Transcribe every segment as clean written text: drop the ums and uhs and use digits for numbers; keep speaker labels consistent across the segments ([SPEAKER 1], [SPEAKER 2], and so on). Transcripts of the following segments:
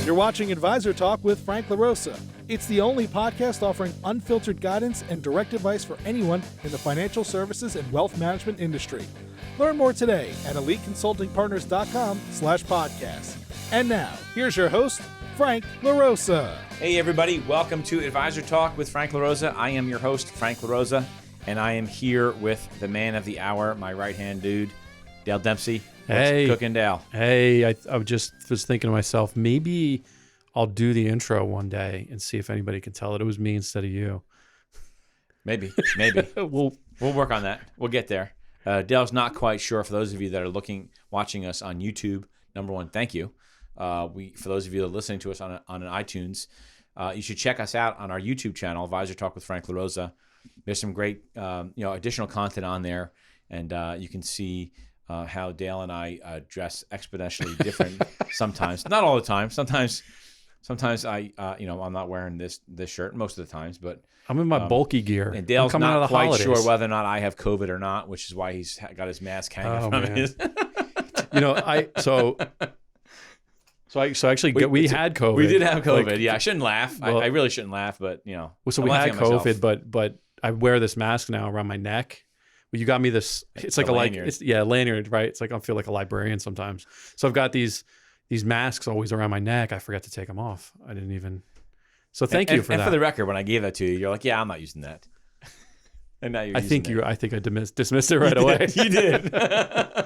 [SPEAKER 1] You're watching Advisor Talk with Frank LaRosa. It's the only podcast offering unfiltered guidance and direct advice for anyone in the financial services and wealth management industry. Learn more today at eliteconsultingpartners.com/podcast. And now, here's your host, Frank LaRosa.
[SPEAKER 2] Hey everybody, welcome to Advisor Talk with Frank LaRosa. I am your host, Frank LaRosa, and I am here with the man of the hour, my right-hand dude, Dale Dempsey.
[SPEAKER 3] Hey.
[SPEAKER 2] Cooking, Dale.
[SPEAKER 3] Hey, I just was thinking to myself, maybe I'll do the intro one day and see if anybody can tell it was me instead of you.
[SPEAKER 2] Maybe. We'll work on that. We'll get there. Dale's not quite sure. For those of you that are watching us on YouTube, number one, thank you. For those of you that are listening to us on an iTunes, you should check us out on our YouTube channel, Advisor Talk with Frank LaRosa. There's some great, additional content on there, and you can see how Dale and I dress exponentially different sometimes. Not all the time. Sometimes I, I'm not wearing this shirt most of the times, but
[SPEAKER 3] I'm in my bulky gear.
[SPEAKER 2] And Dale's not quite sure whether or not I have COVID or not, which is why he's got his mask hanging from his.
[SPEAKER 3] So actually, we had COVID.
[SPEAKER 2] We did have COVID. I shouldn't laugh. Well, I really shouldn't laugh, but
[SPEAKER 3] So we had COVID, but I wear this mask now around my neck. Well, you got me this. It's like a lanyard. Lanyard, right? It's like I feel like a librarian sometimes. So I've got these masks always around my neck. I forgot to take them off. I didn't even. So thank you for that.
[SPEAKER 2] And for the record, when I gave that to you, you're like, "Yeah, I'm not using that." And now you're.
[SPEAKER 3] I think I dismissed it right away.
[SPEAKER 2] You did. I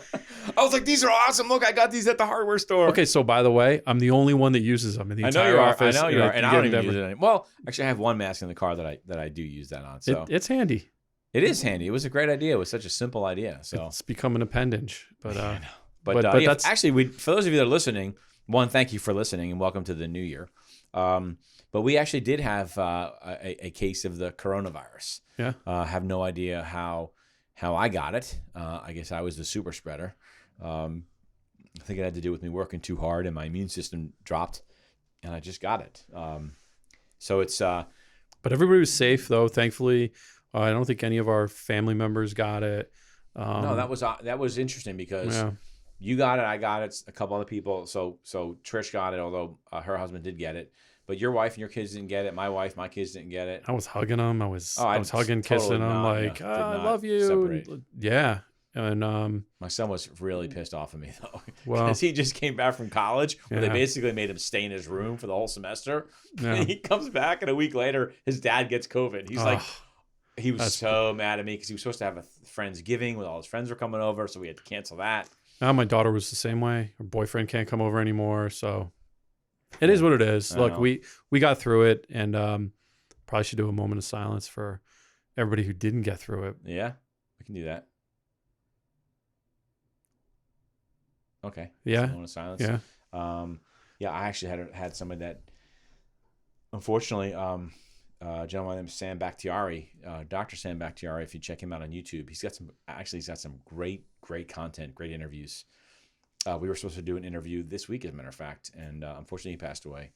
[SPEAKER 2] was like, "These are awesome! Look, I got these at the hardware store."
[SPEAKER 3] Okay, so by the way, I'm the only one that uses them in the entire office.
[SPEAKER 2] I know you are, and I don't even use it anymore. Well, actually, I have one mask in the car that I do use that on. So
[SPEAKER 3] it's handy.
[SPEAKER 2] It is handy. It was a great idea. It was such a simple idea. So
[SPEAKER 3] it's become an appendage. But
[SPEAKER 2] that's actually for those of you that are listening. One, thank you for listening and welcome to the new year. But we actually did have a case of the coronavirus.
[SPEAKER 3] Yeah.
[SPEAKER 2] Have no idea how I got it. I guess I was the super spreader. I think it had to do with me working too hard and my immune system dropped, and I just got it. So it's.
[SPEAKER 3] But everybody was safe though, thankfully. I don't think any of our family members got it.
[SPEAKER 2] No, that was interesting because you got it, I got it, a couple other people. So Trish got it, although her husband did get it. But your wife and your kids didn't get it. My kids didn't get it.
[SPEAKER 3] I was hugging them. I was hugging, kissing them, like I love you.
[SPEAKER 2] Separate.
[SPEAKER 3] Yeah, and
[SPEAKER 2] my son was really pissed off at me though,
[SPEAKER 3] well,
[SPEAKER 2] because he just came back from college where they basically made him stay in his room for the whole semester. Yeah. And he comes back, and a week later, his dad gets COVID. He's like. He was so mad at me because he was supposed to have a Friendsgiving with all his friends were coming over, so we had to cancel that.
[SPEAKER 3] Now my daughter was the same way. Her boyfriend can't come over anymore, so it is what it is. Look, we got through it, and probably should do a moment of silence for everybody who didn't get through it.
[SPEAKER 2] Yeah, we can do that. Okay.
[SPEAKER 3] Yeah.
[SPEAKER 2] Moment of silence.
[SPEAKER 3] Yeah.
[SPEAKER 2] I actually had somebody that, unfortunately, a gentleman named Sam Bakhtiari, Dr. Sam Bakhtiari. If you check him out on YouTube, he's got some great content, great interviews. We were supposed to do an interview this week, as a matter of fact, and unfortunately he passed away,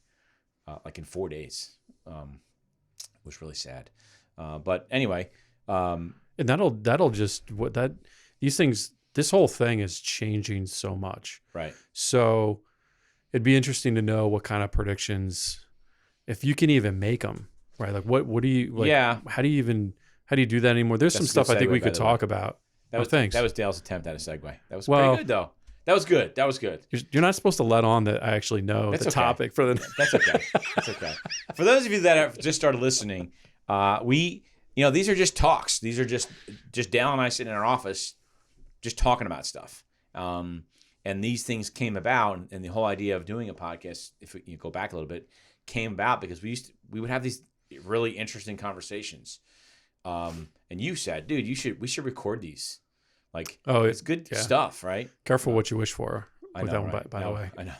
[SPEAKER 2] like in 4 days. It was really sad. But anyway,
[SPEAKER 3] and that'll just these things. This whole thing is changing so much,
[SPEAKER 2] right? So
[SPEAKER 3] it'd be interesting to know what kind of predictions, if you can even make them. Right, like what do you like? Yeah, how do you do that anymore? There's some stuff I think we could talk about.
[SPEAKER 2] That was Dale's attempt at a segue. That was pretty good though. That was good.
[SPEAKER 3] You're not supposed to let on that I actually know the topic for the.
[SPEAKER 2] That's okay. That's okay. For those of you that have just started listening, these are just talks. These are just Dale and I sitting in our office, just talking about stuff. And these things came about, and the whole idea of doing a podcast, if you go back a little bit, came about because we would have these really interesting conversations, and you said, "Dude, we should record these." Like, it's good stuff, right?
[SPEAKER 3] Careful what you wish for.
[SPEAKER 2] I know,
[SPEAKER 3] right? By the way,
[SPEAKER 2] I know.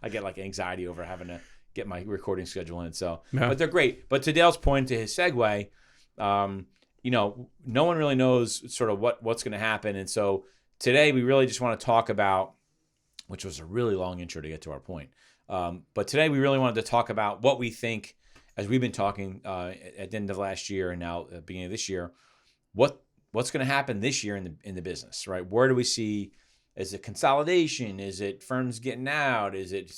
[SPEAKER 2] I get like anxiety over having to get my recording schedule in. So, but they're great. But to Dale's point, to his segue, no one really knows sort of what's going to happen, and so today we really just want to talk about, which was a really long intro to get to our point. But today we really wanted to talk about what we think, as we've been talking at the end of last year and now at the beginning of this year, what's going to happen this year in the business, right? Where do we see Is it consolidation? Is it firms getting out? Is it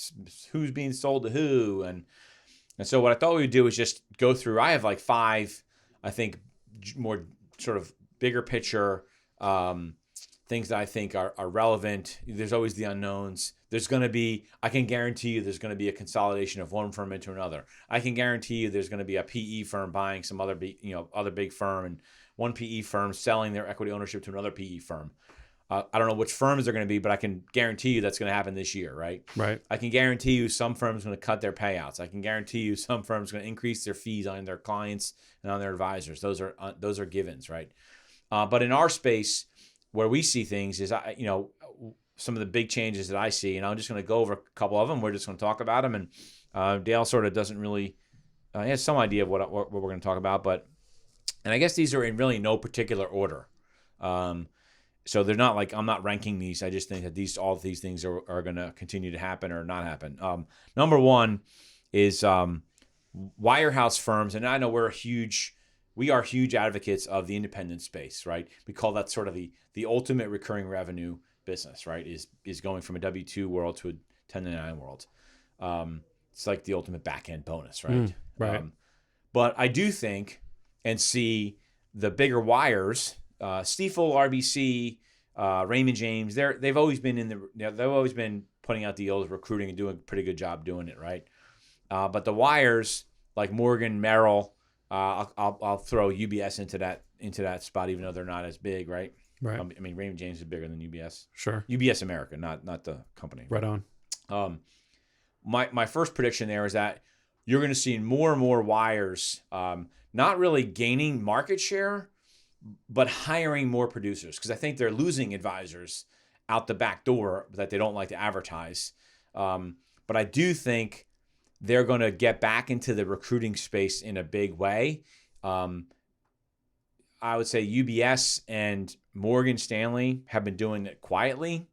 [SPEAKER 2] who's being sold to who? And so what I thought we would do is just go through. I have like 5, I think, more sort of bigger picture things that I think are relevant. There's always the unknowns. There's going to be, I can guarantee you there's going to be a consolidation of one firm into another. I can guarantee you there's going to be a PE firm buying some other big firm, and one PE firm selling their equity ownership to another PE firm. I don't know which firms they're going to be, but I can guarantee you that's going to happen this year, right?
[SPEAKER 3] Right.
[SPEAKER 2] I can guarantee you some firms are going to cut their payouts. I can guarantee you some firms are going to increase their fees on their clients and on their advisors. Those are givens, right? But in our space, where we see things is, some of the big changes that I see, and I'm just going to go over a couple of them. We're just going to talk about them, and Dale sort of doesn't really he has some idea of what we're going to talk about, and I guess these are in really no particular order. So they're not like, I'm not ranking these. I just think that all of these things are going to continue to happen or not happen. Number one is wirehouse firms, and I know we are huge advocates of the independent space, right? We call that sort of the ultimate recurring revenue business, right? Is going from a W-2 world to a 1099 world. It's like the ultimate back end bonus, right?
[SPEAKER 3] Right.
[SPEAKER 2] But I do think and see the bigger wires. Stifel, RBC, Raymond James, they've always been they've always been putting out deals, recruiting, and doing a pretty good job doing it, right? But the wires like Morgan, Merrill, I'll throw UBS into that spot, even though they're not as big, right?
[SPEAKER 3] Right.
[SPEAKER 2] I mean, Raymond James is bigger than UBS.
[SPEAKER 3] Sure.
[SPEAKER 2] UBS America, not the company.
[SPEAKER 3] Right on.
[SPEAKER 2] My first prediction there is that you're going to see more and more wires, not really gaining market share, but hiring more producers, because I think they're losing advisors out the back door that they don't like to advertise. But I do think they're going to get back into the recruiting space in a big way. I would say UBS and Morgan Stanley have been doing it quietly.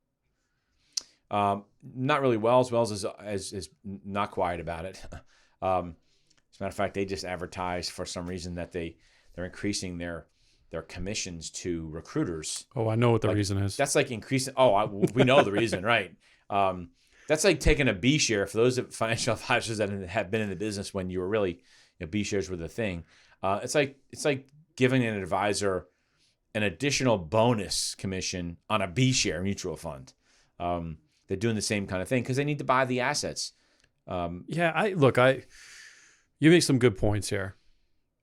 [SPEAKER 2] Not really Wells. Wells is not quiet about it. As a matter of fact, they just advertised for some reason that they're increasing their commissions to recruiters.
[SPEAKER 3] Oh, I know what the reason is.
[SPEAKER 2] That's like increasing. We know the reason, right? That's like taking a B share for those financial advisors that have been in the business when you were really, B shares were the thing. It's like giving an advisor an additional bonus commission on a B share mutual fund. They're doing the same kind of thing because they need to buy the assets.
[SPEAKER 3] You make some good points here.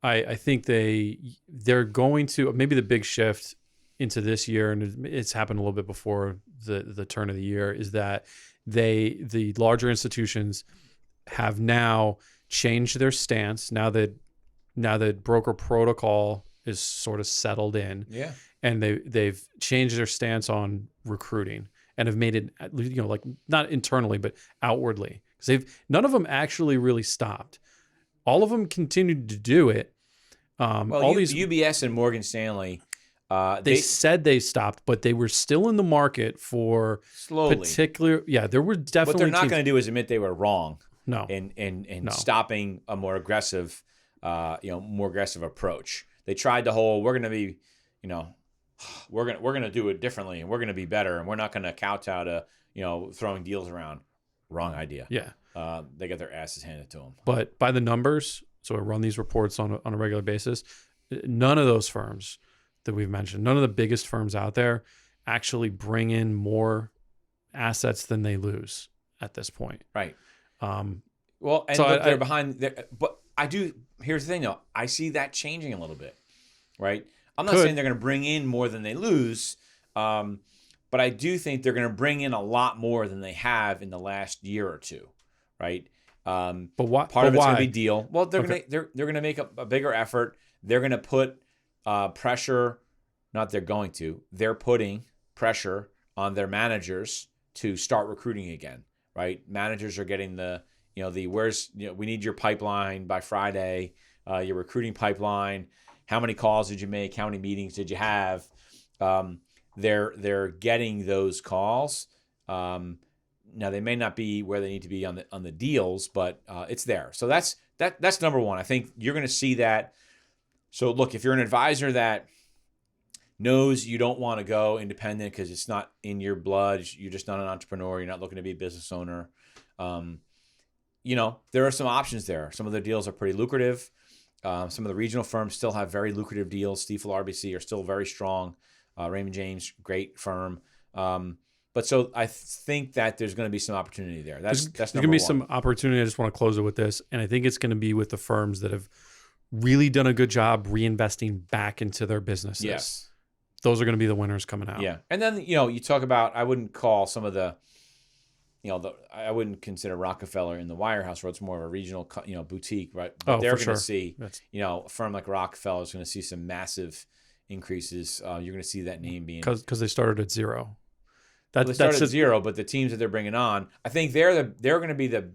[SPEAKER 3] I think they're going to, maybe the big shift into this year, and it's happened a little bit before the turn of the year, is that the larger institutions have now changed their stance now that broker protocol is sort of settled in.
[SPEAKER 2] Yeah.
[SPEAKER 3] And they've changed their stance on recruiting and have made it, like not internally, but outwardly. Because none of them actually really stopped. All of them continued to do it.
[SPEAKER 2] UBS and Morgan Stanley,
[SPEAKER 3] they said they stopped, but they were still in the market for
[SPEAKER 2] slowly.
[SPEAKER 3] There were definitely.
[SPEAKER 2] What they're not going to do is admit they were wrong.
[SPEAKER 3] No.
[SPEAKER 2] And stopping a more aggressive, approach. They tried the whole, we're going to be, we're going to do it differently, and we're going to be better, and we're not going to kowtow to, throwing deals around. Wrong idea.
[SPEAKER 3] Yeah.
[SPEAKER 2] They got their asses handed to them.
[SPEAKER 3] But by the numbers, so I run these reports on a regular basis, none of those firms that we've mentioned, none of the biggest firms out there actually bring in more assets than they lose at this point.
[SPEAKER 2] Right.
[SPEAKER 3] They're
[SPEAKER 2] behind. But I do. Here's the thing, though. I see that changing a little bit. Right. I'm not saying they're going to bring in more than they lose, but I do think they're going to bring in a lot more than they have in the last year or two. Right.
[SPEAKER 3] But why?
[SPEAKER 2] Part of it's going to be deal. Well, they're going to make a bigger effort. They're going to put pressure. Not they're going to. They're putting pressure on their managers to start recruiting again. Right. Managers are getting we need your pipeline by Friday. Your recruiting pipeline. How many calls did you make? How many meetings did you have? They're getting those calls. Now they may not be where they need to be on the deals, but it's there. So that's number one. I think you're going to see that. So look, if you're an advisor that knows you don't want to go independent because it's not in your blood. You're just not an entrepreneur. You're not looking to be a business owner. There are some options there. Some of the deals are pretty lucrative. Some of the regional firms still have very lucrative deals. Stifel, RBC are still very strong. Raymond James, great firm. But so I think that there's going to be some opportunity there. That's
[SPEAKER 3] there's going to be some opportunity. I just want to close it with this. And I think it's going to be with the firms that have really done a good job reinvesting back into their businesses.
[SPEAKER 2] Yes.
[SPEAKER 3] Those are going to be the winners coming out.
[SPEAKER 2] Yeah. And then, you talk about, I wouldn't call some of the, I wouldn't consider Rockefeller in the Wirehouse world. It's more of a regional, boutique, right? But they're going to see, a firm like Rockefeller is going to see some massive increases. You're going to see that name being.
[SPEAKER 3] Because they started at zero.
[SPEAKER 2] They started at zero, but the teams that they're bringing on, I think they're going to be the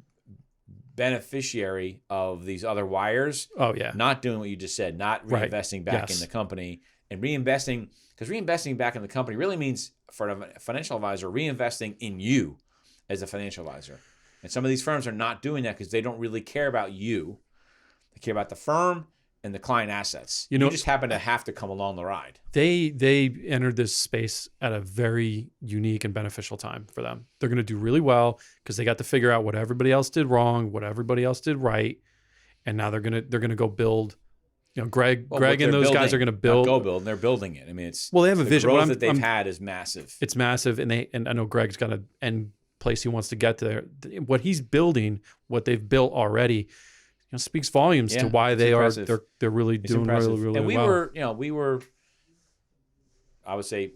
[SPEAKER 2] beneficiary of these other wires.
[SPEAKER 3] Oh, yeah.
[SPEAKER 2] Not doing what you just said, not reinvesting back in the company. And reinvesting, because reinvesting back in the company really means, for a financial advisor, reinvesting in you as a financial advisor. And some of these firms are not doing that because they don't really care about you. They care about the firm and the client assets. You just happen to have to come along the ride.
[SPEAKER 3] They entered this space at a very unique and beneficial time for them. They're going to do really well because they got to figure out what everybody else did wrong, what everybody else did right, and now they're going to go build. Greg and those guys are going to build.
[SPEAKER 2] And they're building it. I mean,
[SPEAKER 3] they have a vision.
[SPEAKER 2] The growth that they've had is massive.
[SPEAKER 3] It's massive, and I know Greg's got an end place he wants to get there. What he's building, what they've built already, speaks volumes to why they're really doing really well.
[SPEAKER 2] And we were, I would say,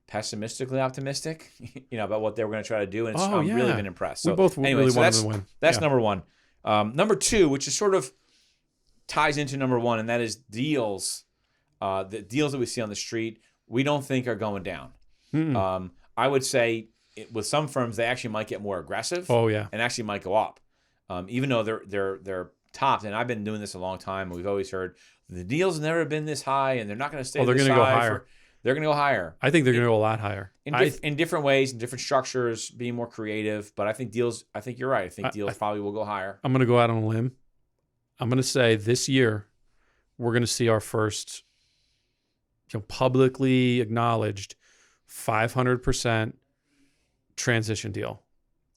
[SPEAKER 2] pessimistically optimistic, about what they were going to try to do, and I've really been impressed. So
[SPEAKER 3] we both really wanted to win.
[SPEAKER 2] That's number one. Number two, which is sort of ties into number one, and that is deals. The deals that we see on the street, we don't think are going down. I would say with some firms, they actually might get more aggressive.
[SPEAKER 3] Oh yeah,
[SPEAKER 2] and actually might go up, even though they're topped. And I've been doing this a long time, and we've always heard the deals have never been this high, and they're not going to stay.
[SPEAKER 3] They're going to go higher.
[SPEAKER 2] They're going to go higher.
[SPEAKER 3] I think they're going to go a lot higher
[SPEAKER 2] in different ways, in different structures, being more creative. But I think deals. I think you're right. I think deals probably will go higher.
[SPEAKER 3] I'm going to go out on a limb. I'm going to say this year we're going to see our first, publicly acknowledged 500% transition deal.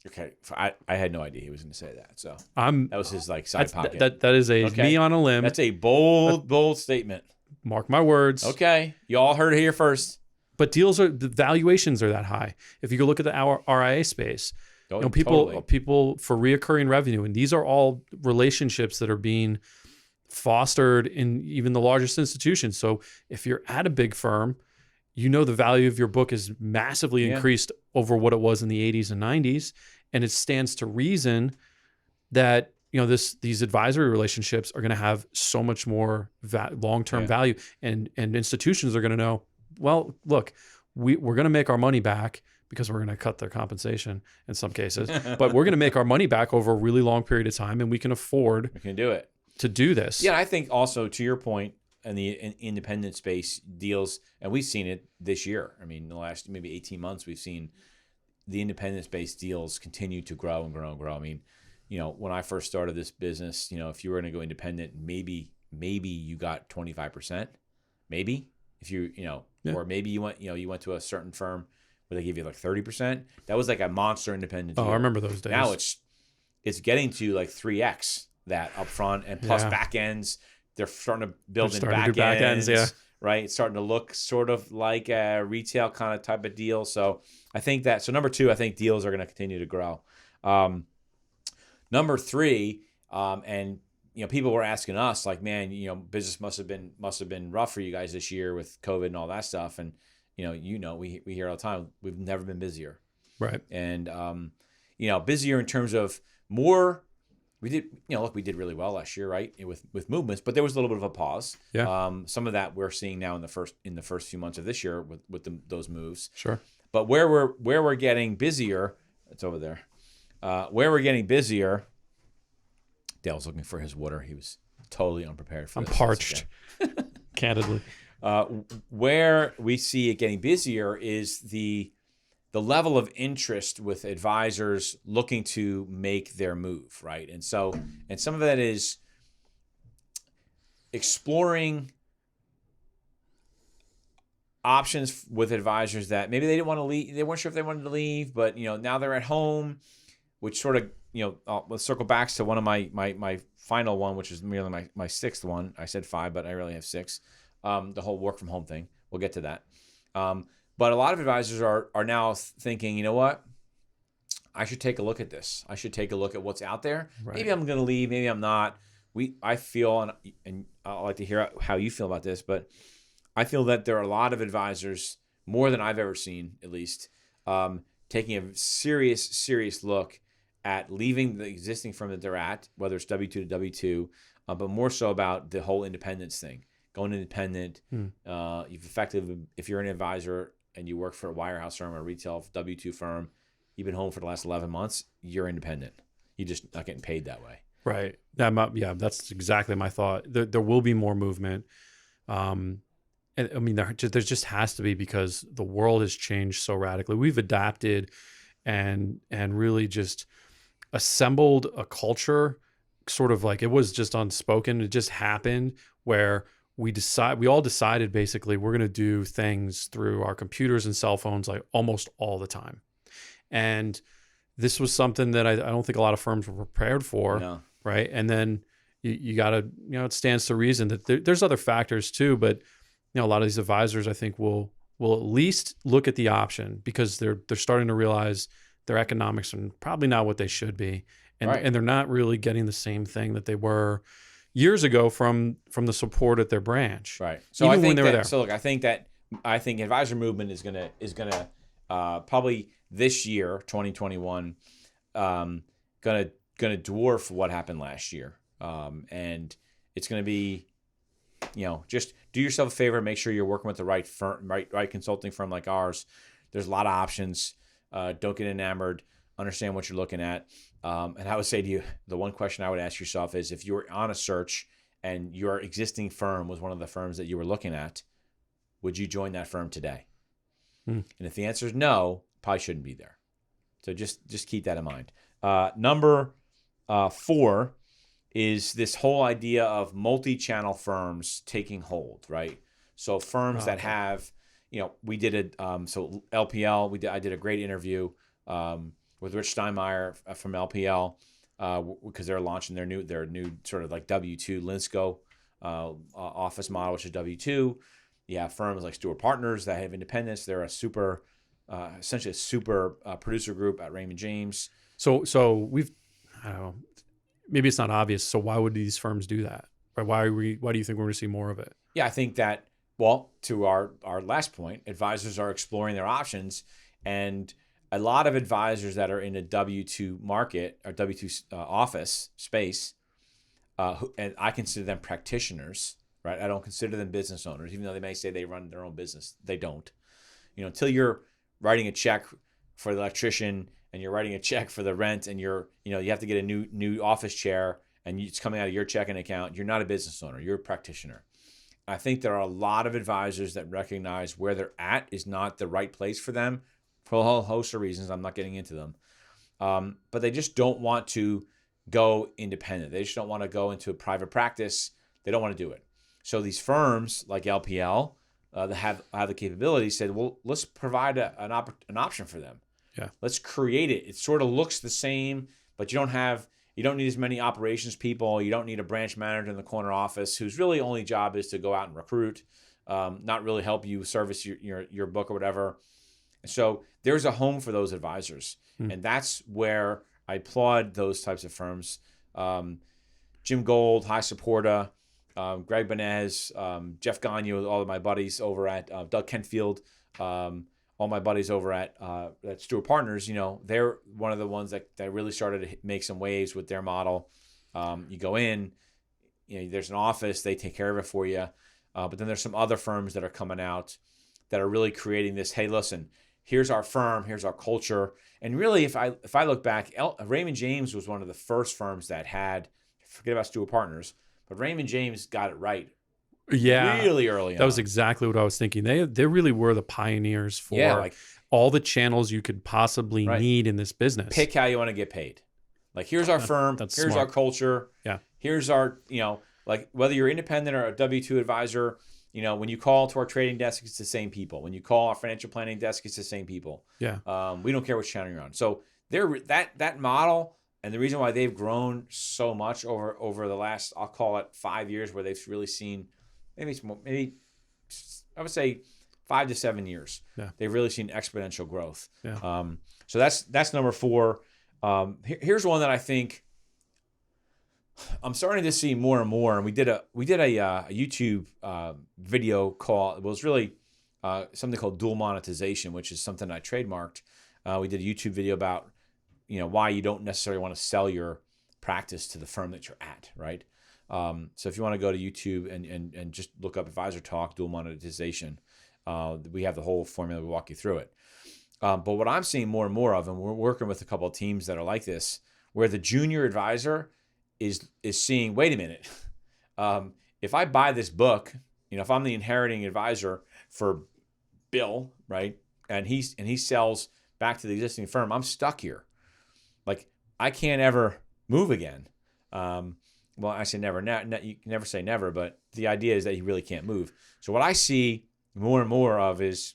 [SPEAKER 2] Okay, I had no idea he was going to say that. So that was his side pocket.
[SPEAKER 3] That is me on a limb.
[SPEAKER 2] That's a bold statement.
[SPEAKER 3] Mark my words.
[SPEAKER 2] Okay, you all heard it here first.
[SPEAKER 3] But the valuations are that high. If you go look at the RIA space. People for reoccurring revenue, and these are all relationships that are being fostered in even the largest institutions. So if you're at a big firm, the value of your book is massively increased over what it was in the 80s and 90s, and it stands to reason that these advisory relationships are going to have so much more long-term value, and institutions are going to know, well, look, we're going to make our money back. Because we're going to cut their compensation in some cases, but we're going to make our money back over a really long period of time, and we can afford to do this.
[SPEAKER 2] Yeah, I think also to your point, in the independent space deals, and we've seen it this year. I mean, in the last maybe 18 months, we've seen the independent space deals continue to grow and grow and grow. I mean, when I first started this business, if you were going to go independent, maybe you got 25%, maybe if or maybe you went to a certain firm where they give you 30%. That was a monster independent deal.
[SPEAKER 3] Oh, I remember those days.
[SPEAKER 2] Now it's getting to 3x that up front, and plus back ends. They're starting to build in back ends. Yeah. Right. It's starting to look sort of like a retail kind of type of deal. So I think so number two, I think deals are going to continue to grow. Number three, and people were asking us man, business must have been rough for you guys this year with COVID and all that stuff. And we hear all the time, we've never been busier.
[SPEAKER 3] Right.
[SPEAKER 2] And, busier in terms of more, we did really well last year, right? With movements, but there was a little bit of a pause.
[SPEAKER 3] Yeah.
[SPEAKER 2] Some of that we're seeing now in the first few months of this year with those moves.
[SPEAKER 3] Sure.
[SPEAKER 2] But where we're getting busier, it's over there. Where we're getting busier, Dale's looking for his water. He was totally unprepared for this.
[SPEAKER 3] I'm parched, candidly.
[SPEAKER 2] Where we see it getting busier is the level of interest with advisors looking to make their move, right? And some of that is exploring options with advisors that maybe they didn't want to leave. They weren't sure if they wanted to leave, but now they're at home, which sort of let's circle back to one of my final one, which is merely my sixth one. I said 5, but I really have 6. The whole work from home thing. We'll get to that. But a lot of advisors are now thinking, you know what? I should take a look at this. I should take a look at what's out there. Right. Maybe I'm going to leave. Maybe I'm not. I feel, and I'd like to hear how you feel about this, but I feel that there are a lot of advisors, more than I've ever seen, at least, taking a serious look at leaving the existing firm that they're at, whether it's W-2 to W-2, but more so about the whole independence thing. Going independent. If you're an advisor and you work for a wirehouse firm or a retail W-2 firm, you've been home for the last 11 months, you're independent. You're just not getting paid that way.
[SPEAKER 3] Right. That's exactly my thought. There will be more movement. And I mean, there just has to be, because the world has changed so radically. We've adapted and really just assembled a culture, sort of like it was just unspoken. It just happened where we all decided basically we're going to do things through our computers and cell phones like almost all the time. And this was something that I don't think a lot of firms were prepared for. No. Right. And then you got to, it stands to reason that there's other factors too, but a lot of these advisors, I think, will at least look at the option, because they're starting to realize their economics are probably not what they should be. And, right. And they're not really getting the same thing that they were years ago from the support at their branch.
[SPEAKER 2] Right. So even when they were there. So look, I think advisor movement is gonna probably this year, 2021, gonna dwarf what happened last year. And it's gonna be, just do yourself a favor, make sure you're working with the right firm, right consulting firm like ours. There's a lot of options. Don't get enamored. Understand what you're looking at. And I would say to you, the one question I would ask yourself is, if you were on a search and your existing firm was one of the firms that you were looking at, would you join that firm today? And if the answer is no, probably shouldn't be there. So just keep that in mind. Number 4 is this whole idea of multi-channel firms taking hold, right? So firms that have, we did so LPL, I did a great interview with Rich Steinmeier from LPL because they're launching their new sort of like W-2 Linsco office model, which is W-2. You have firms like Stewart Partners that have independence. They're essentially a super producer group at Raymond James.
[SPEAKER 3] So we've, I don't know, maybe it's not obvious. So why would these firms do that? Right? Why do you think we're going to see more of it?
[SPEAKER 2] Yeah, I think that, well, to our last point, advisors are exploring their options, and a lot of advisors that are in a W-2 market or W-2 office space, and I consider them practitioners, right? I don't consider them business owners, even though they may say they run their own business. They don't. Until you're writing a check for the electrician and you're writing a check for the rent, and you have to get a new office chair and it's coming out of your checking account, you're not a business owner. You're a practitioner. I think there are a lot of advisors that recognize where they're at is not the right place for them for a whole host of reasons. I'm not getting into them. But they just don't want to go independent. They just don't want to go into a private practice. They don't want to do it. So these firms like LPL that have the capability said, well, let's provide an option for them.
[SPEAKER 3] Yeah.
[SPEAKER 2] Let's create it. It sort of looks the same, but you don't need as many operations people. You don't need a branch manager in the corner office whose really only job is to go out and recruit, not really help you service your book or whatever. So there's a home for those advisors. And that's where I applaud those types of firms. Jim Gold, High Supporta, Greg Benez, Jeff Gagne, all of my buddies over at Doug Kentfield, all my buddies over at Stewart Partners, they're one of the ones that really started to make some waves with their model. You go in, there's an office, they take care of it for you. But then there's some other firms that are coming out that are really creating this, hey, listen, here's our firm, here's our culture. And really, if I look back, Raymond James was one of the first firms that had, forget about Stewart Partners, but Raymond James got it right.
[SPEAKER 3] Yeah,
[SPEAKER 2] really early on.
[SPEAKER 3] That was exactly what I was thinking. They really were the pioneers for all the channels you could possibly need in this business.
[SPEAKER 2] Pick how you want to get paid. Like, here's our firm, here's smart. Our culture.
[SPEAKER 3] Yeah.
[SPEAKER 2] Here's our, like, whether you're independent or a W-2 advisor, when you call to our trading desk, it's the same people. When you call our financial planning desk, it's the same people.
[SPEAKER 3] Yeah.
[SPEAKER 2] We don't care which channel you're on. So that model, and the reason why they've grown so much over the last, I'll call it 5 years, where they've really seen maybe I would say 5 to 7 years.
[SPEAKER 3] Yeah.
[SPEAKER 2] They've really seen exponential growth.
[SPEAKER 3] Yeah.
[SPEAKER 2] So that's number 4. Here's one that I think I'm starting to see more and more. And we did a YouTube video call. It was really something called dual monetization, which is something I trademarked. We did a YouTube video about why you don't necessarily want to sell your practice to the firm that you're at, right? So if you want to go to YouTube and just look up Advisor Talk dual monetization, we have the whole formula. We walk you through it. But what I'm seeing more and more of, and we're working with a couple of teams that are like this, where the junior advisor is seeing, wait a minute, if I buy this book, if I'm the inheriting advisor for Bill, right, and he sells back to the existing firm, I'm stuck here. Like, I can't ever move again. Well, I say never. You can never say never, but the idea is that he really can't move. So what I see more and more of is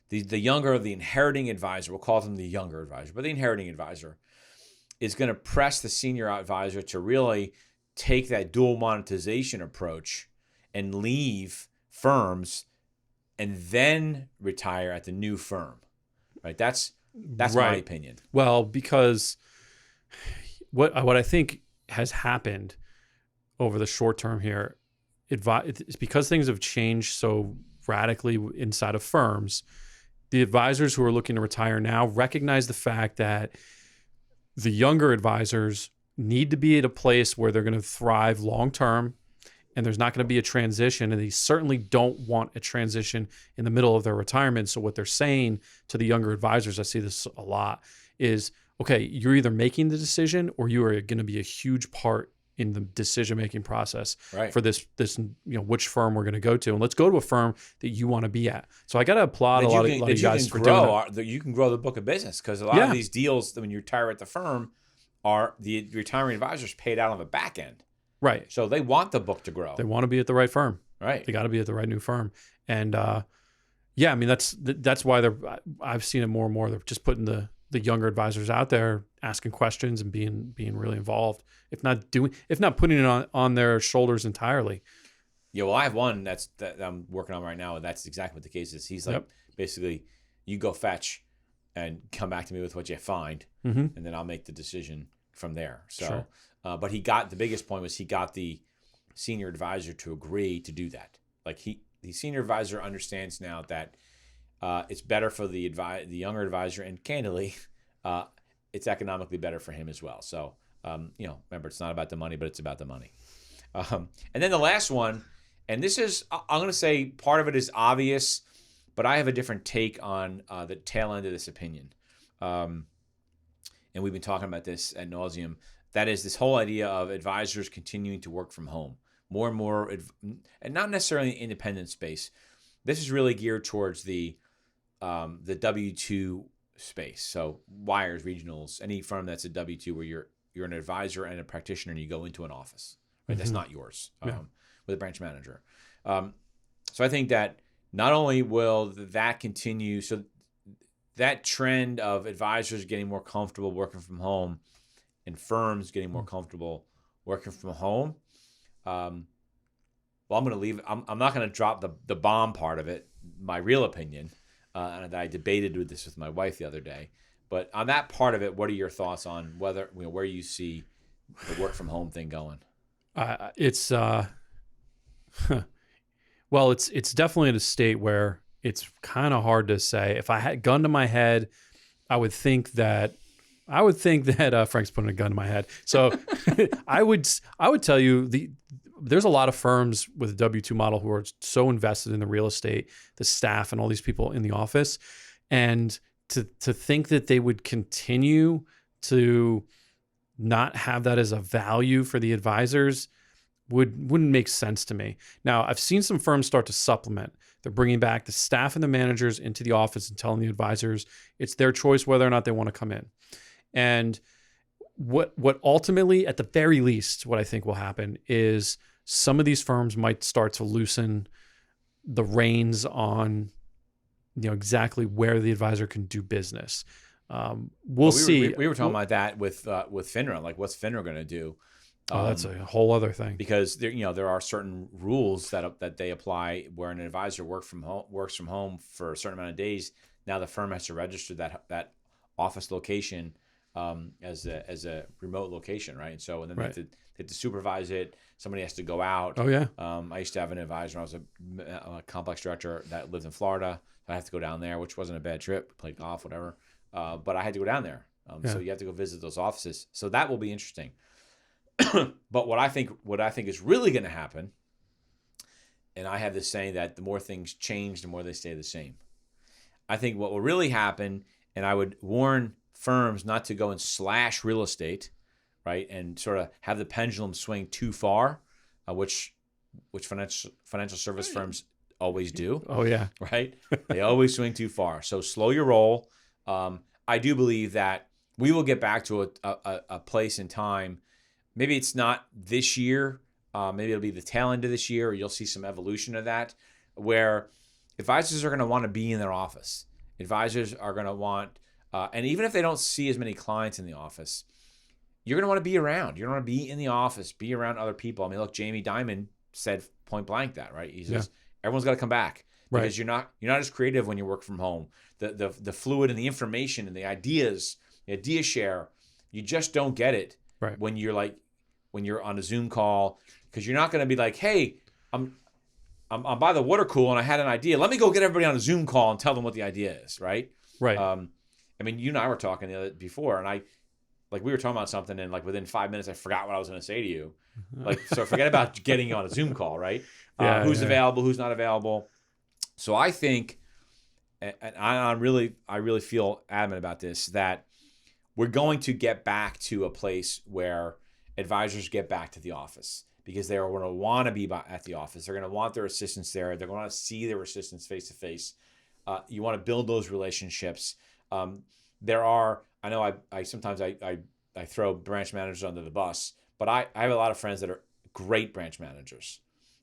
[SPEAKER 2] the younger, the inheriting advisor, we'll call them the younger advisor, but the inheriting advisor is going to press the senior advisor to really take that dual monetization approach and leave firms and then retire at the new firm, right? That's right. My opinion.
[SPEAKER 3] Well, because what I think has happened over the short term here, it's because things have changed so radically inside of firms. The advisors who are looking to retire now recognize the fact that the younger advisors need to be at a place where they're going to thrive long term, and there's not going to be a transition, and they certainly don't want a transition in the middle of their retirement. So what they're saying to the younger advisors, I see this a lot, is, okay, you're either making the decision or you are going to be a huge part in the decision-making process for this, which firm we're going to go to. And let's go to a firm that you want to be at. So I got to applaud a lot of you guys for doing that.
[SPEAKER 2] You can grow the book of business, because a lot of these deals, when you retire at the firm, are the retiring advisors paid out on the back end.
[SPEAKER 3] Right.
[SPEAKER 2] So they want the book to grow.
[SPEAKER 3] They want to be at the right firm.
[SPEAKER 2] Right.
[SPEAKER 3] They got to be at the right new firm. And I mean, that's why I've seen it more and more. They're just putting the younger advisors out there, asking questions and being really involved, if not putting it on their shoulders entirely.
[SPEAKER 2] Yeah, well, I have one that I'm working on right now, and that's exactly what the case is. He's like, basically, you go fetch and come back to me with what you find, and then I'll make the decision from there. So,
[SPEAKER 3] sure.
[SPEAKER 2] But the biggest point was he got the senior advisor to agree to do that. Like, the senior advisor understands now that it's better for the younger advisor, and candidly, it's economically better for him as well. So, remember, it's not about the money, but it's about the money. And then the last one, and this is, I'm going to say part of it is obvious, but I have a different take on the tail end of this opinion. And we've been talking about this ad nauseum. That is this whole idea of advisors continuing to work from home more and more, and not necessarily in the independent space. This is really geared towards the W-2 space. So wires, regionals, any firm that's a W-2 where you're an advisor and a practitioner and you go into an office, right? That's not yours, with a branch manager. So I think that not only will that continue, so that trend of advisors getting more comfortable working from home and firms getting more comfortable working from home, well, I'm going to leave. I'm not going to drop the bomb part of it, my real opinion. And I debated with my wife the other day. But on that part of it, what are your thoughts on where you see the work from home thing going?
[SPEAKER 3] It's well, it's definitely in a state where it's kind of hard to say. If I had gun to my head, I would think that Frank's putting a gun to my head. So I would tell you there's a lot of firms with a W-2 model who are so invested in the real estate, the staff, and all these people in the office, and to think that they would continue to not have that as a value for the advisors wouldn't make sense to me. Now, I've seen some firms start to supplement. They're bringing back the staff and the managers into the office and telling the advisors it's their choice whether or not they want to come in. And what ultimately, at the very least, what I think will happen is some of these firms might start to loosen the reins on, exactly where the advisor can do business. We'll see.
[SPEAKER 2] We were talking about that with FINRA. Like, what's FINRA going to do?
[SPEAKER 3] That's a whole other thing.
[SPEAKER 2] Because there are certain rules that they apply where an advisor works from home for a certain amount of days. Now the firm has to register that office location as a remote location, right? And so, and then they have to supervise it. Somebody has to go out.
[SPEAKER 3] Oh yeah.
[SPEAKER 2] I used to have an advisor. I was a complex director that lived in Florida. So I had to go down there, which wasn't a bad trip. Played golf, whatever. But I had to go down there. So you have to go visit those offices. So that will be interesting. But what I think is really going to happen, and I have this saying that the more things change, the more they stay the same. I think what will really happen, and I would warn firms not to go and slash real estate, right, and sort of have the pendulum swing too far, which financial service firms always do.
[SPEAKER 3] Oh yeah,
[SPEAKER 2] right. They always swing too far. So slow your roll. I do believe that we will get back to a place in time. Maybe it's not this year. Maybe it'll be the tail end of this year, or you'll see some evolution of that, where advisors are going to want to be in their office. Advisors are going to want, and even if they don't see as many clients in the office, you're going to want to be around. You're going to want to be in the office, be around other people. I mean, look, Jamie Dimon said point blank that, right? He says everyone's got to come back because you're not as creative when you work from home. The fluid and the information and the ideas, the idea share, you just don't get it when you're on a Zoom call, because you're not going to be like, hey, I'm by the water cooler and I had an idea. Let me go get everybody on a Zoom call and tell them what the idea is, right?
[SPEAKER 3] Right.
[SPEAKER 2] I mean, you and I were talking before, and we were talking about something, and like within 5 minutes, I forgot what I was going to say to you. So forget about getting you on a Zoom call, right? Who's available, who's not available. So I think, and I really feel adamant about this, that we're going to get back to a place where advisors get back to the office, because they're going to want to be at the office. They're going to want their assistants there. They're going to want to see their assistants face to face. You want to build those relationships. I know I sometimes throw branch managers under the bus, but I have a lot of friends that are great branch managers,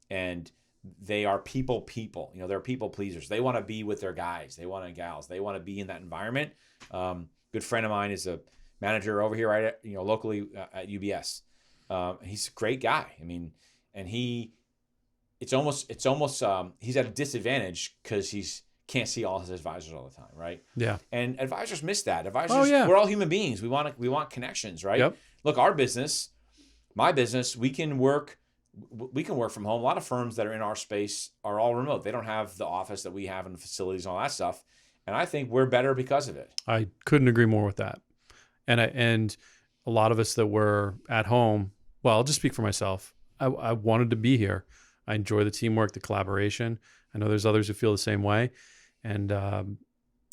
[SPEAKER 2] and they are people. They're people pleasers. They want to be with their guys. They want to gals. They want to be in that environment. Good friend of mine is a manager over here, right? Locally at UBS. He's a great guy. I mean, and it's almost he's at a disadvantage because he's can't see all his advisors all the time, right?
[SPEAKER 3] Yeah.
[SPEAKER 2] And advisors miss that. Advisors, we're all human beings. We want connections, right?
[SPEAKER 3] Yep.
[SPEAKER 2] Look, our business, my business, we can work from home. A lot of firms that are in our space are all remote. They don't have the office that we have and the facilities and all that stuff. And I think we're better because of it.
[SPEAKER 3] I couldn't agree more with that. And a lot of us that were at home, well, I'll just speak for myself. I wanted to be here. I enjoy the teamwork, the collaboration. I know there's others who feel the same way. And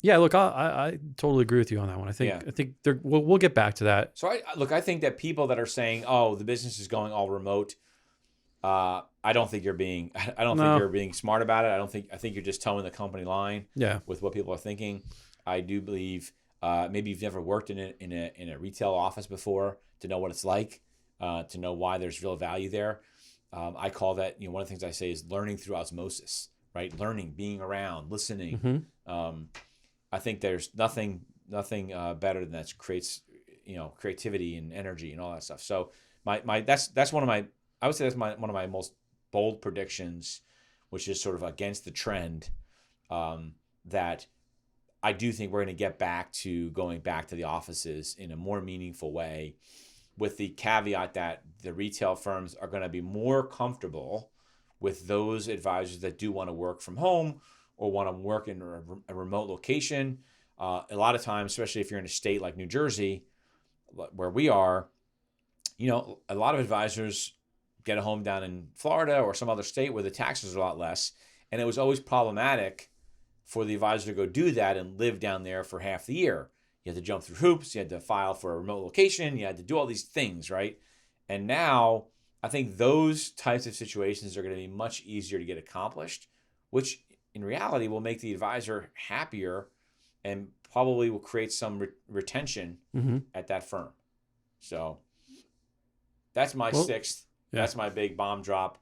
[SPEAKER 3] look, I totally agree with you on that one. I think we'll get back to that.
[SPEAKER 2] So I think that people that are saying, "Oh, the business is going all remote," I don't think you're being smart about it. I think you're just towing the company line. With what people are thinking. I do believe maybe you've never worked in a retail office before to know what it's like, to know why there's real value there. I call that, one of the things I say is learning through osmosis. Right, learning, being around, listening. I think there's nothing better than that creates, creativity and energy and all that stuff. So that's one of my, I would say that's one of my most bold predictions, which is sort of against the trend. That I do think we're going to get back to going back to the offices in a more meaningful way, with the caveat that the retail firms are going to be more comfortable with those advisors that do want to work from home or want to work in a remote location. A lot of times, especially if you're in a state like New Jersey, where we are, a lot of advisors get a home down in Florida or some other state where the taxes are a lot less. And it was always problematic for the advisor to go do that and live down there for half the year. You had to jump through hoops. You had to file for a remote location. You had to do all these things, right? And now I think those types of situations are going to be much easier to get accomplished, which in reality will make the advisor happier and probably will create some retention at that firm. So that's my sixth. Yeah. That's my big bomb drop.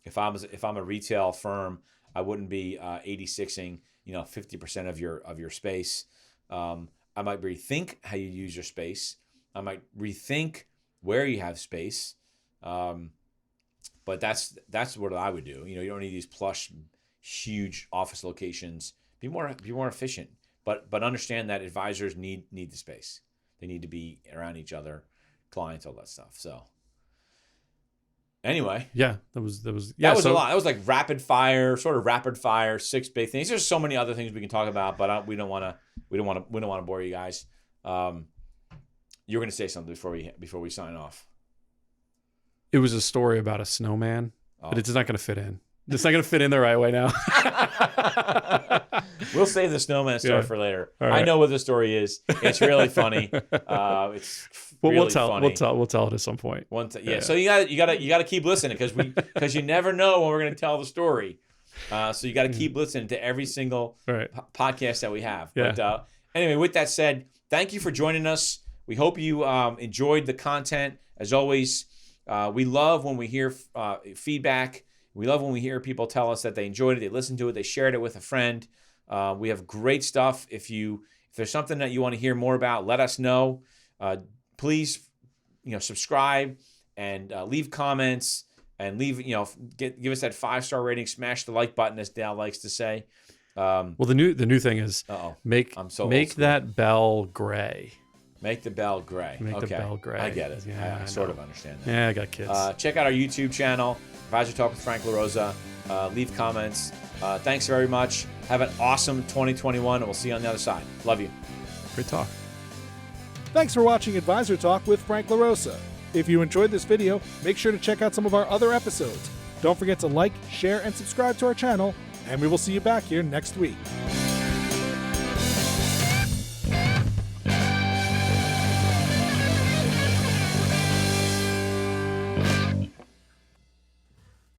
[SPEAKER 2] If I'm a retail firm, I wouldn't be 86ing 50% of your space. I might rethink how you use your space. I might rethink where you have space. But that's what I would do. You don't need these plush, huge office locations. Be more efficient. But understand that advisors need the space. They need to be around each other, clients, all that stuff. So anyway,
[SPEAKER 3] that was
[SPEAKER 2] a lot. That was like rapid fire, 6 big things. There's so many other things we can talk about, but we don't want to bore you guys. You're going to say something before we sign off.
[SPEAKER 3] It was a story about a snowman, but it's not going to fit in. It's not going to fit in the right way now.
[SPEAKER 2] We'll save the snowman story for later.
[SPEAKER 3] Right.
[SPEAKER 2] I know what the story is. It's really funny. It's really funny.
[SPEAKER 3] We'll tell it at some point.
[SPEAKER 2] So you got to keep listening because you never know when we're going to tell the story. So you got to keep listening to every single podcast that we have.
[SPEAKER 3] Yeah.
[SPEAKER 2] But anyway, with that said, thank you for joining us. We hope you enjoyed the content. As always, we love when we hear feedback. We love when we hear people tell us that they enjoyed it, they listened to it, they shared it with a friend. We have great stuff. If there's something that you want to hear more about, let us know. Please, subscribe and leave comments and give us that 5-star rating. Smash the like button, as Dale likes to say.
[SPEAKER 3] Well, the new thing is make that bell gray.
[SPEAKER 2] Make the bell gray.
[SPEAKER 3] Make the bell gray.
[SPEAKER 2] I get it.
[SPEAKER 3] Yeah,
[SPEAKER 2] I sort of understand that.
[SPEAKER 3] Yeah, I got kids.
[SPEAKER 2] Check out our YouTube channel, Advisor Talk with Frank LaRosa. Leave comments. Thanks very much. Have an awesome 2021, and we'll see you on the other side. Love you.
[SPEAKER 3] Great talk.
[SPEAKER 1] Thanks for watching Advisor Talk with Frank LaRosa. If you enjoyed this video, make sure to check out some of our other episodes. Don't forget to like, share, and subscribe to our channel, and we will see you back here next week.